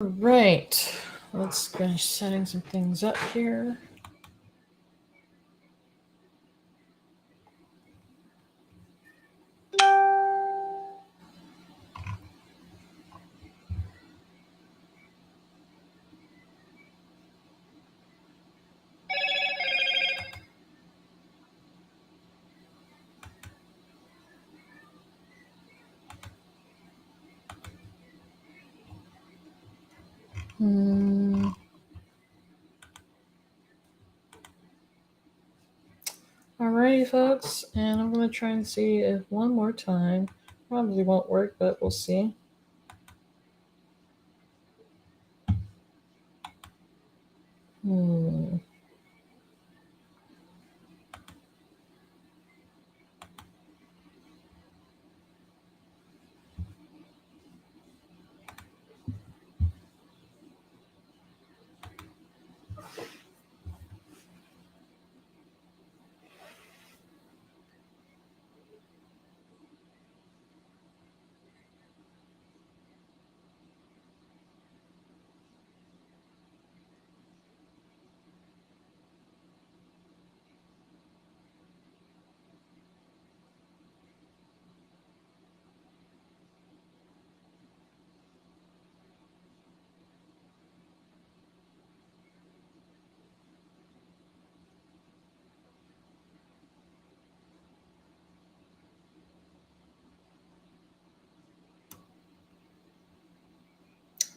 All right, let's finish setting some things up here. Hmm. Alrighty, folks, and I'm going to try and see if one more time. Probably won't work, but we'll see. Hmm.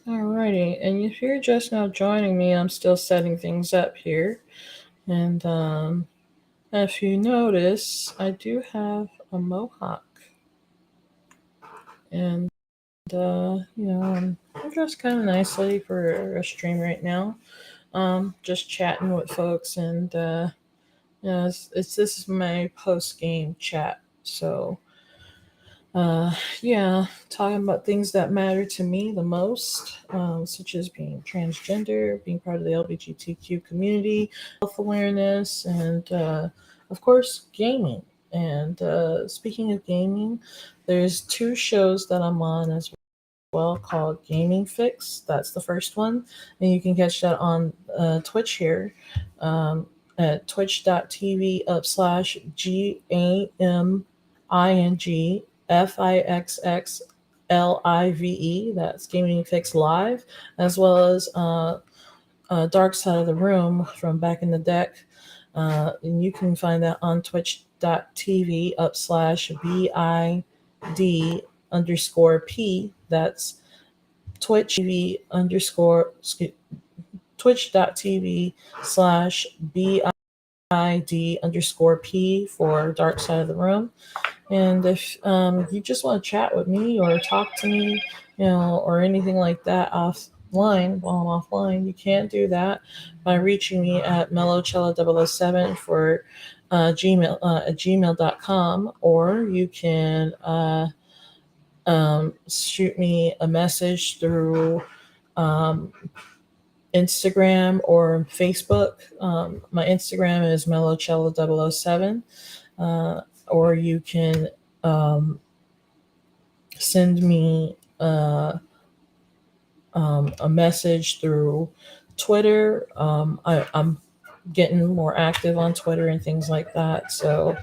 Alrighty, and if you're just now joining me, I'm still setting things up here. And if you notice, I do have a mohawk. And, I'm dressed kind of nicely for a stream right now. Just chatting with folks, and, this is my post game chat. So, yeah, talking about things that matter to me the most, such as being transgender, being part of the LGBTQ community, health awareness, and of course, gaming. And speaking of gaming, there's two shows that I'm on as well called Gaming Fix. That's the first one, and you can catch that on Twitch here at twitch.tv GAMINGFIXXLIVE. That's Gaming Fix Live, as well as Dark Side of the Room from back in the deck. And you can find that on twitch.tv BID underscore P. That's Twitch TV underscore twitch.tv BID underscore P for Dark Side of the Room. And if you just want to chat with me or talk to me, or anything like that offline while I'm offline, you can do that by reaching me at mellowcello007 for gmail at gmail.com, or you can shoot me a message through um, Instagram or Facebook. My Instagram is mellowcello007, or you can send me a message through Twitter. I'm getting more active on Twitter and things like that. So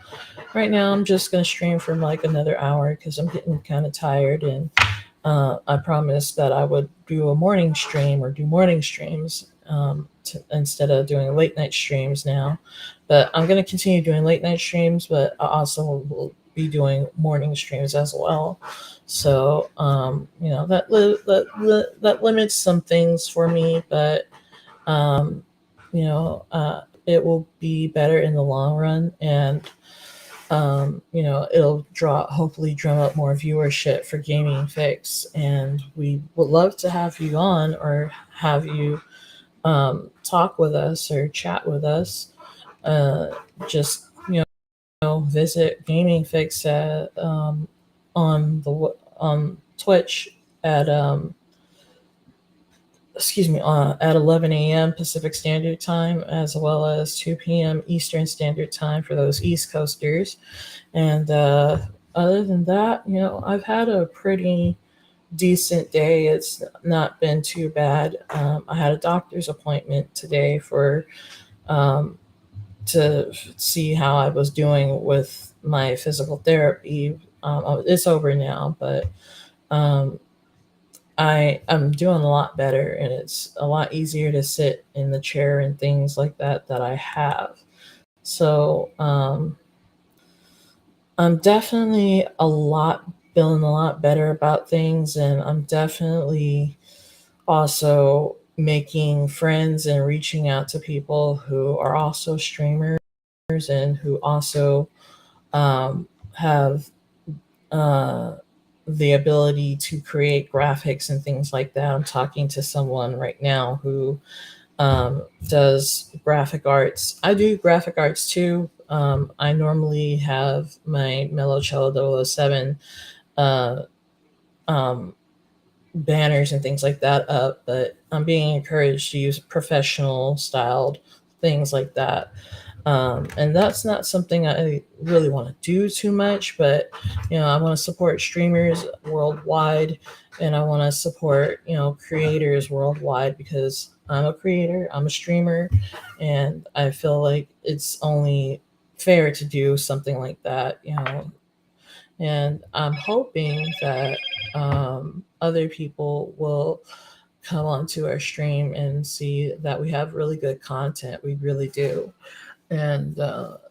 right now I'm just going to stream for like another hour because I'm getting kind of tired, and I promised that I would do a morning stream or do morning streams instead of doing late night streams now. But I'm going to continue doing late night streams, but I also will be doing morning streams as well. So, that limits some things for me, but, it will be better in the long run. And it'll hopefully drum up more viewership for Gaming Fix, and we would love to have you on or have you talk with us or chat with us. Uh, just visit Gaming Fix on Twitch at at 11 a.m. Pacific Standard Time, as well as 2 p.m. Eastern Standard Time for those East Coasters. And other than that, I've had a pretty decent day. It's not been too bad. I had a doctor's appointment today for um, to see how I was doing with my physical therapy. It's over now, but um, I'm doing a lot better, and it's a lot easier to sit in the chair and things like that I have. So I'm definitely a lot feeling a lot better about things, and I'm definitely also making friends and reaching out to people who are also streamers and who also have uh, the ability to create graphics and things like that. I'm talking to someone right now who does graphic arts. I do graphic arts too. I normally have my Mello 007 uh, um, banners and things like that up, but I'm being encouraged to use professional styled things like that. And that's not something I really want to do too much, but I want to support streamers worldwide, and I want to support creators worldwide because I'm a creator, I'm a streamer, and I feel like it's only fair to do something like that. And I'm hoping that other people will come onto our stream and see that we have really good content. We really do. And, the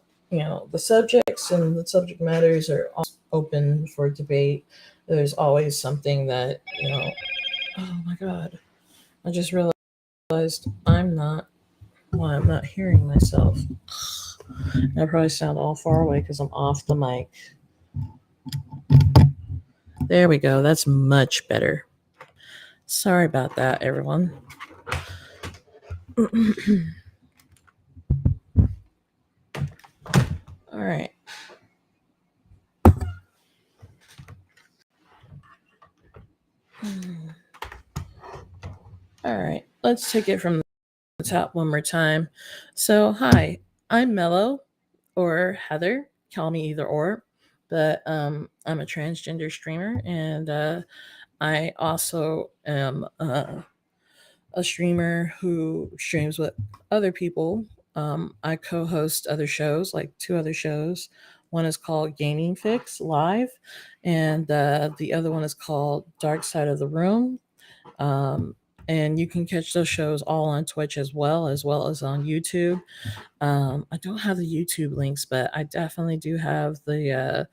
subjects and the subject matters are all open for debate. There's always something that, oh my God, I just realized I'm not hearing myself. I probably sound all far away because I'm off the mic. There we go. That's much better. Sorry about that, everyone. All right. All right. Let's take it from the top one more time. So, hi, I'm Mello or Heather. Call me either or. But I'm a transgender streamer, and I also am a streamer who streams with other people. I co host other shows, like two other shows. One is called Gaming Fix Live, and the other one is called Dark Side of the Room. Um, and you can catch those shows all on Twitch as well as on YouTube. I don't have the YouTube links, but I definitely do have the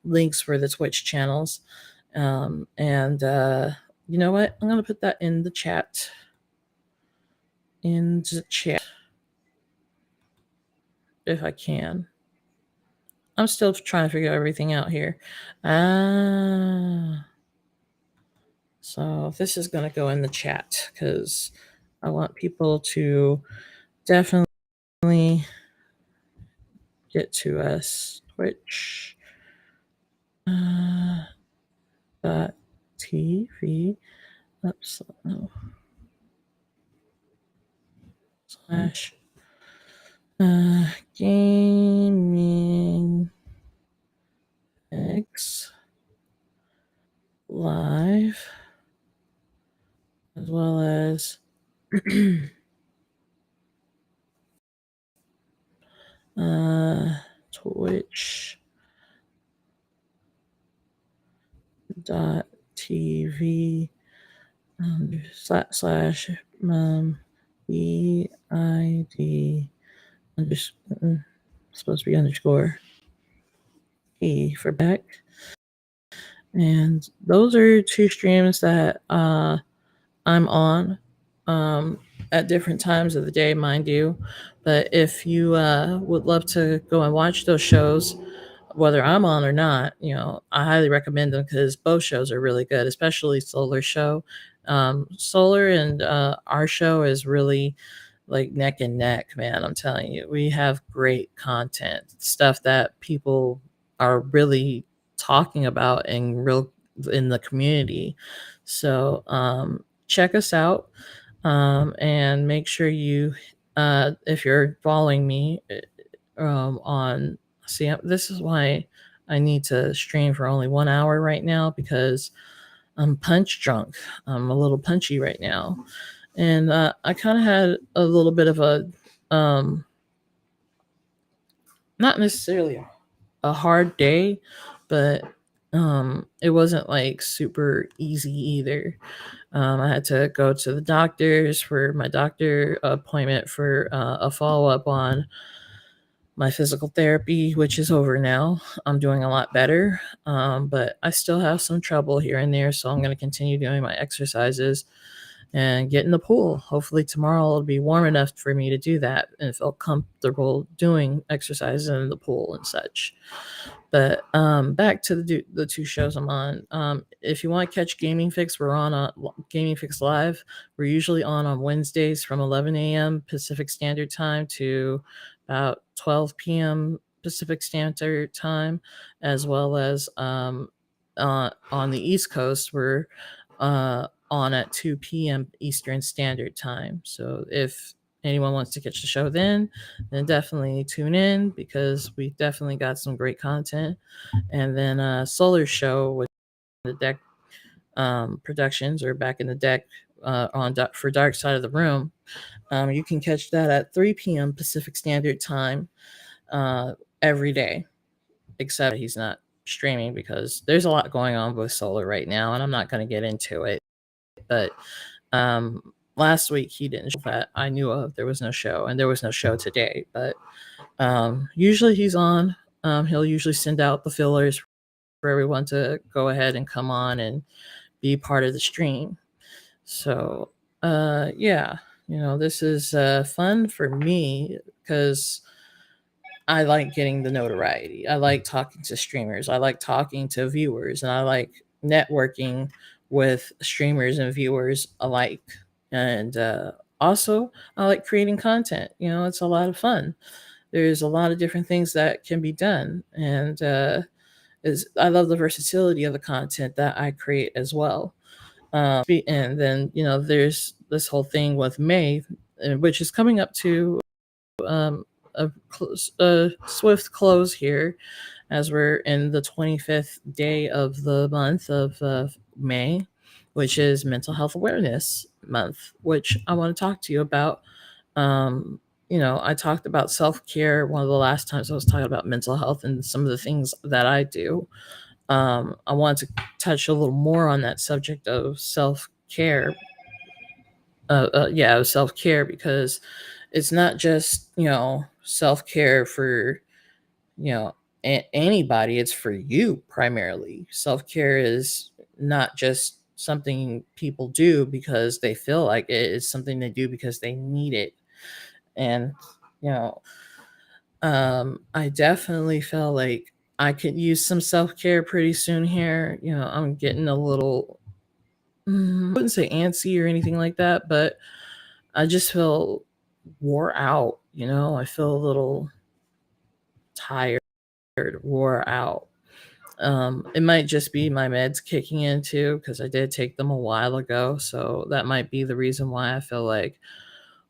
links for the Twitch channels. And you know what? I'm gonna put that in the chat. In the chat, if I can. I'm still trying to figure everything out here. Ah, so this is gonna go in the chat because I want people to definitely get to us. Twitch dot TV no, slash gaming X live as well as Twitch dot TV slash BID supposed to be underscore E for back. And those are two streams that I'm on at different times of the day, mind you. But if you would love to go and watch those shows, whether I'm on or not, I highly recommend them because both shows are really good, especially Solar Show. Solar and our show is really like neck and neck, man. I'm telling you, we have great content, stuff that people are really talking about in the community. So check us out and make sure you, if you're following me on see this is why I need to stream for only 1 hour right now because I'm punch drunk. I'm a little punchy right now, and I kind of had a little bit of a not necessarily a hard day, but it wasn't like super easy either. I had to go to the doctors for my doctor appointment for a follow up on my physical therapy, which is over now. I'm doing a lot better, but I still have some trouble here and there. So I'm going to continue doing my exercises and get in the pool. Hopefully, tomorrow it'll be warm enough for me to do that and feel comfortable doing exercises in the pool and such. But back to the two shows I'm on. If you want to catch Gaming Fix, we're on Gaming Fix Live. We're usually on Wednesdays from 11 a.m. Pacific Standard Time to about 12 p.m. Pacific Standard Time, as well as on the East Coast, we're on at 2 p.m. Eastern Standard Time. So if anyone wants to catch the show then definitely tune in because we definitely got some great content. And then Solar Show with the Deck Productions or Back in the Deck for Dark Side of the Room. You can catch that at 3 p.m. Pacific Standard Time every day, except he's not streaming because there's a lot going on with Solar right now, and I'm not going to get into it. But last week he didn't show that I knew of. There was no show, and there was no show today. But usually he's on. He'll usually send out the fillers for everyone to go ahead and come on and be part of the stream. So yeah, this is fun for me because I like getting the notoriety. I like talking to streamers. I like talking to viewers, and I like networking with streamers and viewers alike. And also, I like creating content. It's a lot of fun. There's a lot of different things that can be done, and I love the versatility of the content that I create as well. And then there's this whole thing with May, which is coming up to um, a swift close here as we're in the 25th day of the month of May, which is Mental Health Awareness Month, which I want to talk to you about. I talked about self care one of the last times I was talking about mental health and some of the things that I do. I want to touch a little more on that subject of self care. Self care because it's not just self care for you know anybody. It's for you primarily. Self care is not just something people do because they feel like it. It's something they do because they need it. And you know, I definitely feel like I could use some self care pretty soon here. I'm getting a little, I wouldn't say antsy or anything like that, but I just feel wore out. I feel a little tired, wore out. It might just be my meds kicking in too, because I did take them a while ago. So that might be the reason why I feel like,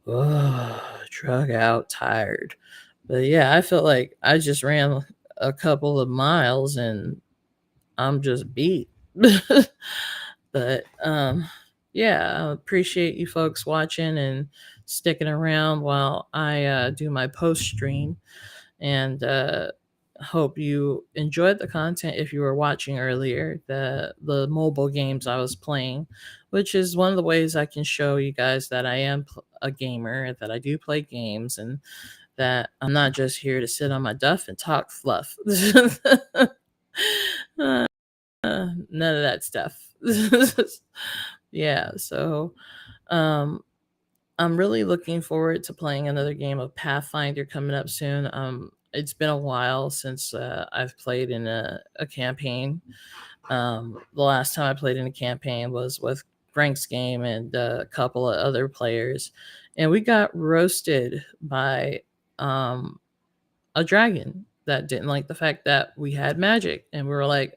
drug out, tired. But yeah, I felt like I just ran a couple of miles and I'm just beat. But yeah, I appreciate you folks watching and sticking around while I do my post stream. And hope you enjoyed the content if you were watching earlier, the mobile games I was playing, which is one of the ways I can show you guys that I am a gamer, that I do play games, and that I'm not just here to sit on my duff and talk fluff. None of that stuff. Yeah, so um, I'm really looking forward to playing another game of Pathfinder coming up soon. It's been a while since I've played in a campaign. The last time I played in a campaign was with Frank's game and a couple of other players, and we got roasted by um, a dragon that didn't like the fact that we had magic, and we were like,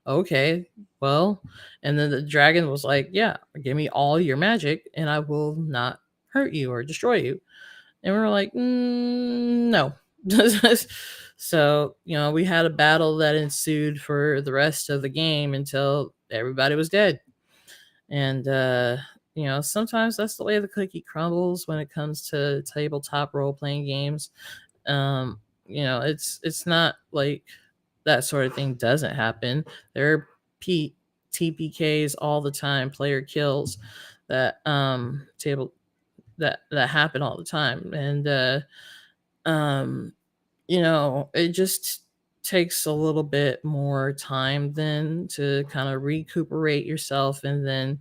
okay, well, and then the dragon was like, yeah, give me all your magic and I will not hurt you or destroy you. And we were like, no. So, we had a battle that ensued for the rest of the game until everybody was dead. And, sometimes that's the way the cookie crumbles when it comes to tabletop role playing games. It's not like that sort of thing doesn't happen. There are P- TPKs all the time, player kills that table that happen all the time, and um, it just takes a little bit more time then to kind of recuperate yourself and then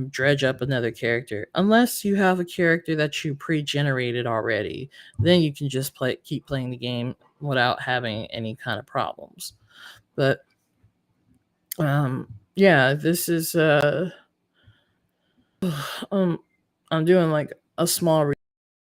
dredge up another character. Unless you have a character that you pre-generated already, then you can just keep playing the game without having any kind of problems. But yeah, this is um I'm doing like a small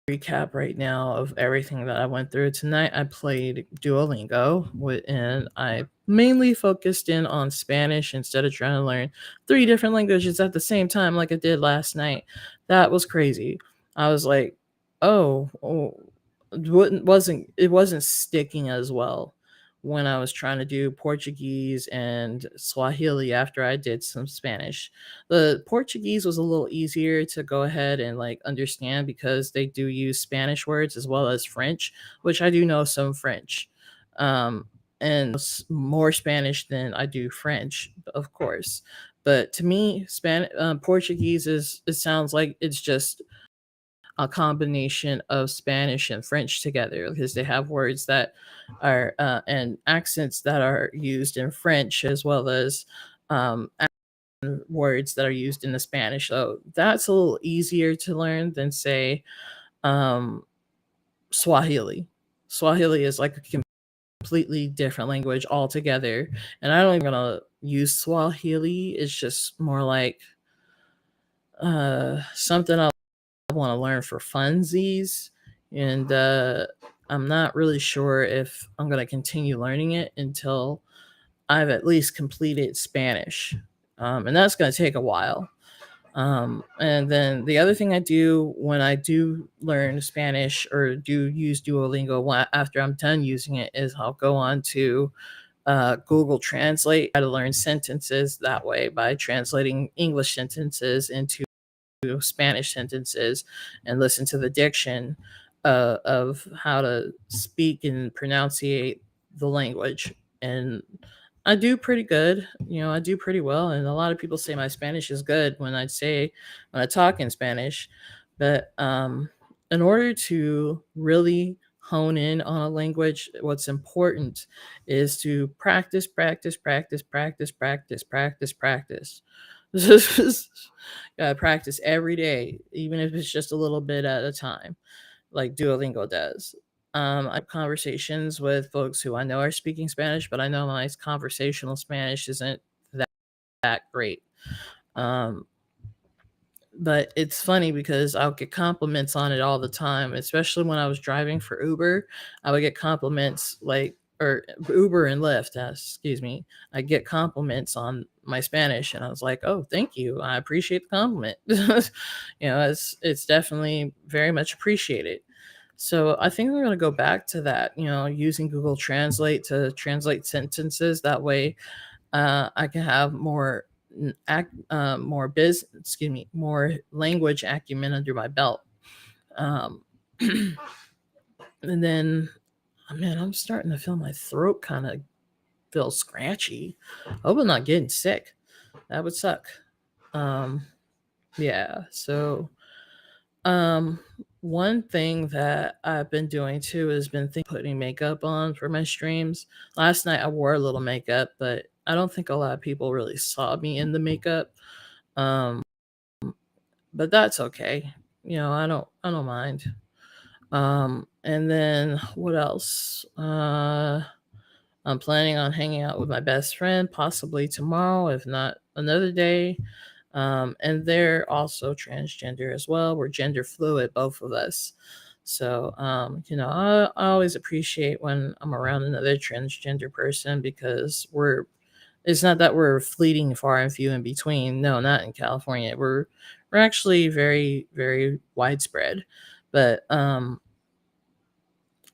recap right now of everything that I went through tonight. I played Duolingo, and I mainly focused in on Spanish instead of trying to learn three different languages at the same time, like I did last night. That was crazy. I was like, oh, it wasn't sticking as well when I was trying to do Portuguese and Swahili after I did some Spanish. The Portuguese was a little easier to go ahead and like understand because they do use Spanish words as well as French, which I do know some French. Um, and more Spanish than I do French, of course. But to me, Portuguese is it sounds like it's just a combination of Spanish and French together because they have words that are and accents that are used in French as well as um, words that are used in the Spanish. So that's a little easier to learn than say um, Swahili. Swahili is like a completely different language altogether, and I don't even gonna use Swahili. It's just more like something I want to learn for funsies, and I'm not really sure if I'm gonna continue learning it until I've at least completed Spanish, and that's gonna take a while. And then the other thing I do when I do learn Spanish or do use Duolingo after I'm done using it is I'll go on to Google Translate, how to learn sentences that way by translating English sentences into Spanish sentences and listen to the diction of how to speak and pronunciate the language. And I do pretty good. I do pretty well. And a lot of people say my Spanish is good when I talk in Spanish. But in order to really hone in on a language, what's important is to practice, practice, practice, practice, practice, practice, practice. Gotta practice every day, even if it's just a little bit at a time, like Duolingo does. I have conversations with folks who I know are speaking Spanish, but I know my conversational Spanish isn't that great. Um, but it's funny because I'll get compliments on it all the time, especially when I was driving for Uber. I would get compliments like, or Uber and Lyft, excuse me. I get compliments on my Spanish, and I was like, "Oh, thank you. I appreciate the compliment." It's definitely very much appreciated. So I think we're going to go back to that. Using Google Translate to translate sentences. That way, I can have more language acumen under my belt. Um, and then, oh man, I'm starting to feel my throat kind of feel scratchy. Hope I'm not getting sick. That would suck. Um, yeah. So, um, one thing that I've been doing too has been putting makeup on for my streams. Last night I wore a little makeup, but I don't think a lot of people really saw me in the makeup. Um, but that's okay. I don't mind. And then what else? I'm planning on hanging out with my best friend possibly tomorrow, if not another day. And they're also transgender as well. We're gender fluid, both of us. So, I always appreciate when I'm around another transgender person because it's not that we're fleeting far and few in between. No, not in California. We're actually very, very widespread. But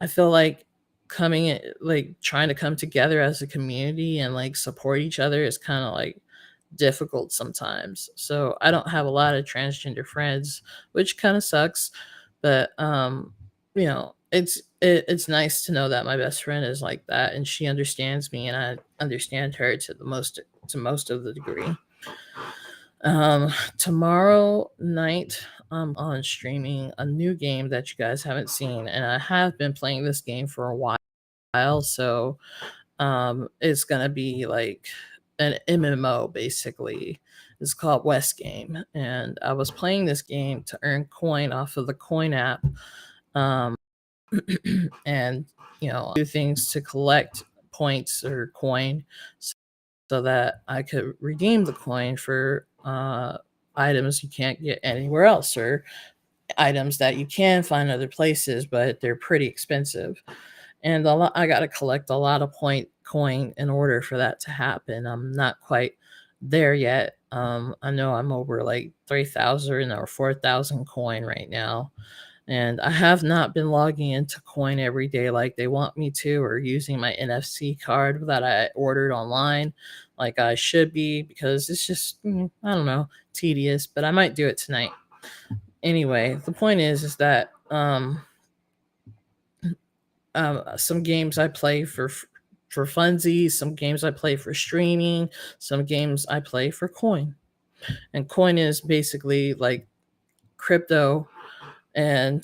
I feel like like trying to come together as a community and like support each other is kind of like difficult sometimes. So I don't have a lot of transgender friends, which kind of sucks. But it's nice to know that my best friend is like that and she understands me and I understand her to most of the degree. Tomorrow night I'm on streaming a new game that you guys haven't seen, and I have been playing this game for a while. So it's gonna be like an MMO basically. It's called West Game, and I was playing this game to earn coin off of the coin app, um, and do things to collect points or coin so that I could redeem the coin for items you can't get anywhere else, or items that you can find other places, but they're pretty expensive. And I got to collect a lot of point coin in order for that to happen. I'm not quite there yet. I know I'm over like 3,000 or 4,000 coin right now. And I have not been logging into coin every day like they want me to, or using my NFC card that I ordered online like I should be, because it's just, I don't know, tedious, but I might do it tonight. Anyway, the point is that some games I play for funsies, some games I play for streaming, some games I play for coin. And coin is basically like crypto, and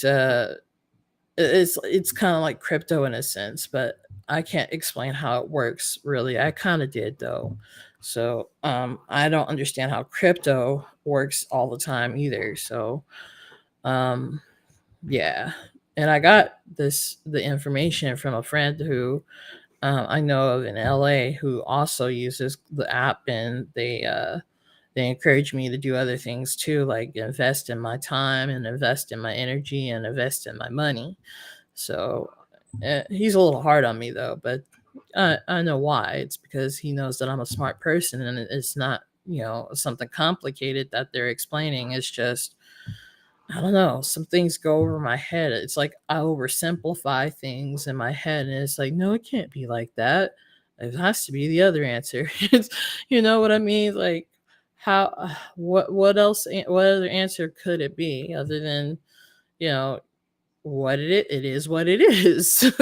it's kind of like crypto in a sense, but I can't explain how it works really. I kind of did though. So I don't understand how crypto works all the time either. So um, yeah, and I got the information from a friend who I know of in LA who also uses the app, and they encourage me to do other things too, like invest in my time and invest in my energy and invest in my money. So he's a little hard on me though, but I know why. It's because he knows that I'm a smart person, and it's not something complicated that they're explaining. It's just, I don't know, some things go over my head. It's like I oversimplify things in my head, and it's like, no, it can't be like that. It has to be the other answer. You know what I mean? Like, how, what else, what other answer could it be other than, you know, it is what it is.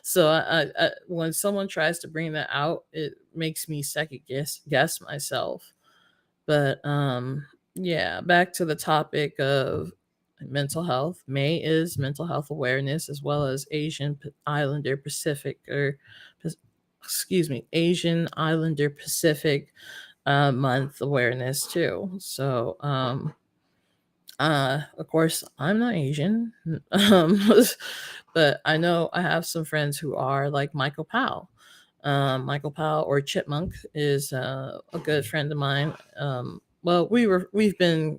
So when someone tries to bring that out, it makes me second guess myself. But yeah, back to the topic of mental health. May is mental health awareness, as well as Islander Pacific, or excuse me, Asian Islander Pacific month awareness too. So of course I'm not Asian. um but I know I have some friends who are, like Michael Powell. Michael Powell, or Chipmunk, is a good friend of mine. Well, we're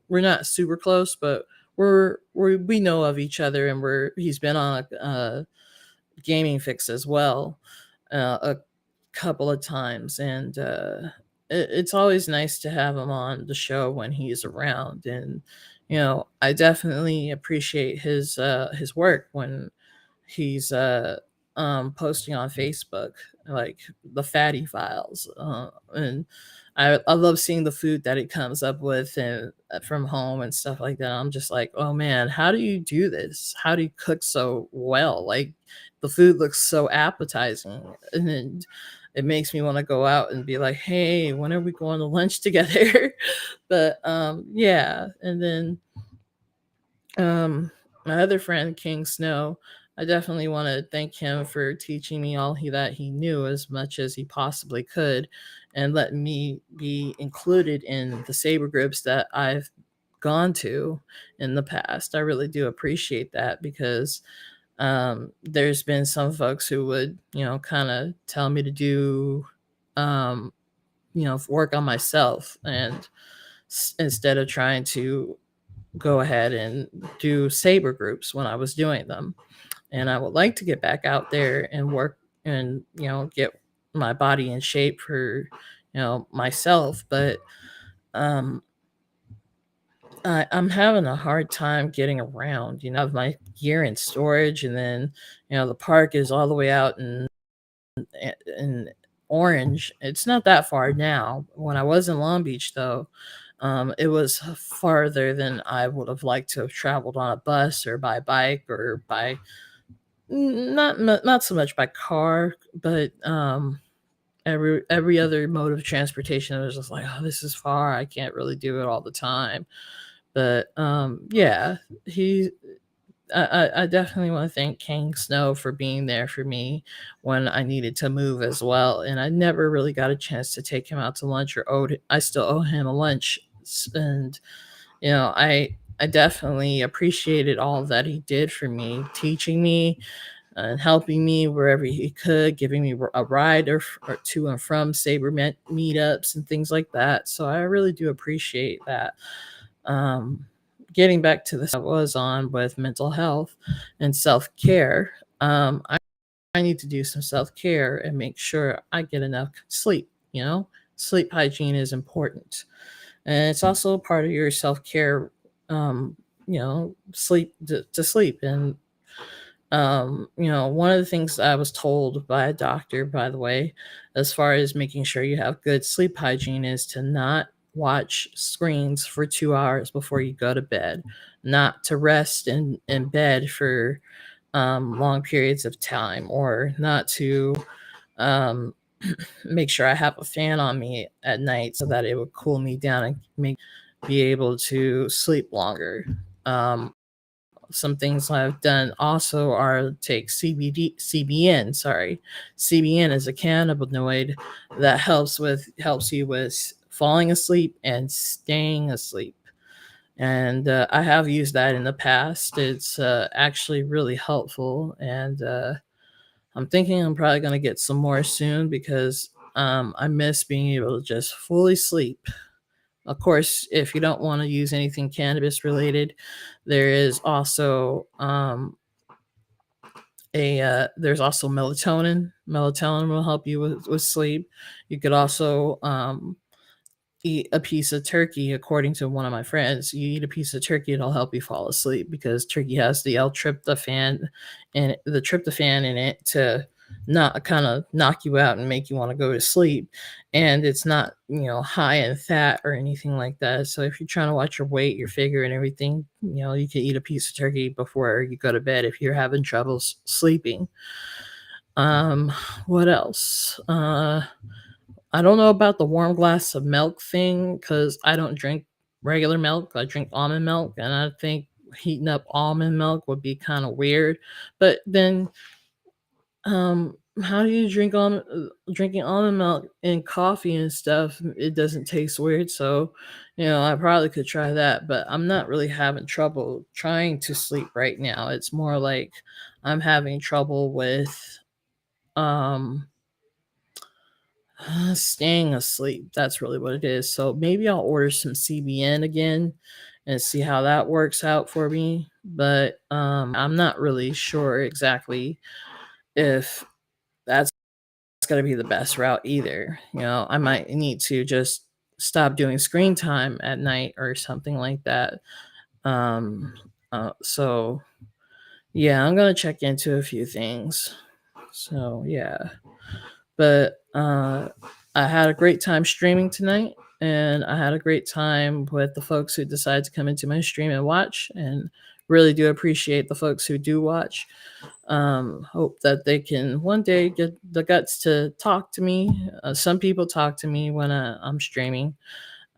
not super close, but we know of each other, and he's been on a gaming fix as well, a couple of times, and it's always nice to have him on the show when he's around. And I definitely appreciate his work when he's posting on Facebook, like the fatty files, and I love seeing the food that he comes up with, and from home and stuff like that. I'm just like, oh man, how do you do this? How do you cook so well? Like, the food looks so appetizing, and then it makes me want to go out and be like, hey, when are we going to lunch together? But yeah. And then my other friend, King Snow, I definitely want to thank him for teaching me all that he knew, as much as he possibly could, and letting me be included in the saber groups that I've gone to in the past. I really do appreciate that, because there's been some folks who would, kind of tell me to do, um, work on myself, and instead of trying to go ahead and do saber groups when I was doing them. And I would like to get back out there and work, and get my body in shape for myself. But um I'm having a hard time getting around. I have my gear in storage, and then the park is all the way out in Orange. It's not that far now. When I was in Long Beach, though, it was farther than I would have liked to have traveled on a bus or by bike or by not so much by car, but every other mode of transportation. I was just like, oh, this is far. I can't really do it all the time. But yeah, he I definitely want to thank King Snow for being there for me when I needed to move as well. And I never really got a chance to take him out to lunch, or I still owe him a lunch. And I definitely appreciated all that he did for me, teaching me and helping me wherever he could, giving me a ride or to and from Saber meetups and things like that. So I really do appreciate that. Um, Getting back to this I was on with mental health and self care, I need to do some self care and make sure I get enough sleep. Sleep hygiene is important, and it's also a part of your self care. Sleep to sleep. And one of the things I was told by a doctor, by the way, as far as making sure you have good sleep hygiene, is to not watch screens for 2 hours before you go to bed, not to rest in bed for long periods of time, or not to um, make sure I have a fan on me at night so that it would cool me down and make be able to sleep longer. Some things I've done also are take CBN. Sorry, CBN is a cannabinoid that helps you with falling asleep and staying asleep. And I have used that in the past. It's actually really helpful, and I'm thinking I'm probably going to get some more soon because I miss being able to just fully sleep. Of course, if you don't want to use anything cannabis related, there is also there's also melatonin. Melatonin will help you with sleep. You could also eat a piece of turkey. According to one of my friends, you eat a piece of turkey, it'll help you fall asleep because turkey has the L-tryptophan and the tryptophan in it to not kind of knock you out and make you want to go to sleep. And it's not high in fat or anything like that. So if you're trying to watch your weight, your figure, and everything, you can eat a piece of turkey before you go to bed if you're having trouble sleeping. um what else? I don't know about the warm glass of milk thing because I don't drink regular milk. I drink almond milk, and I think heating up almond milk would be kind of weird. But then, how do you drinking almond milk in coffee and stuff? It doesn't taste weird, so I probably could try that. But I'm not really having trouble trying to sleep right now. It's more like I'm having trouble with um staying asleep. That's really what it is. So maybe I'll order some CBN again and see how that works out for me. But I'm not really sure exactly if that's going to be the best route either. I might need to just stop doing screen time at night or something like that. Um, so yeah, I'm going to check into a few things. So yeah. But I had a great time streaming tonight, and I had a great time with the folks who decided to come into my stream and watch, and really do appreciate the folks who do watch. Hope that they can one day get the guts to talk to me. Some people talk to me when I'm streaming.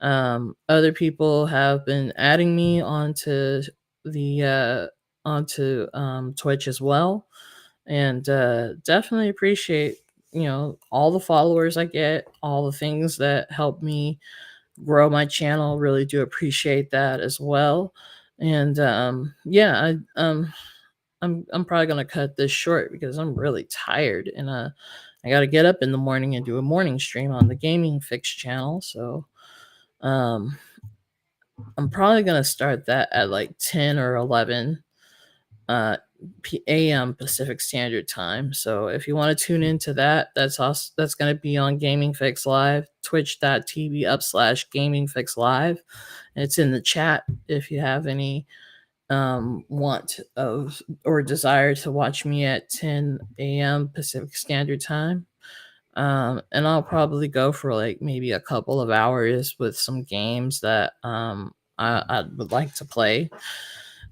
Other people have been adding me the onto Twitch as well, and definitely appreciate all the followers I get, all the things that help me grow my channel. Really do appreciate that as well. And yeah, I'm probably gonna cut this short because I'm really tired, and I got to get up in the morning and do a morning stream on the Gaming Fix channel. So um I'm probably gonna start that at like 10 or 11. a.m. Pacific Standard Time. So if you want to tune into that, that's going to be on Gaming Fix Live, twitch.tv/Gaming Fix Live. It's in the chat if you have any want of or desire to watch me at 10 a.m. Pacific Standard Time. And I'll probably go for like maybe a couple of hours with some games that I would like to play.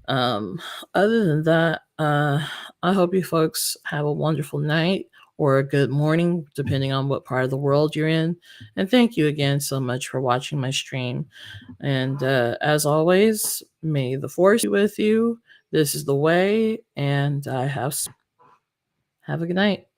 Um, Other than that, I hope you folks have a wonderful night or a good morning, depending on what part of the world you're in. And thank you again so much for watching my stream. And as always, may the force be with you. This is the way, and have a good night.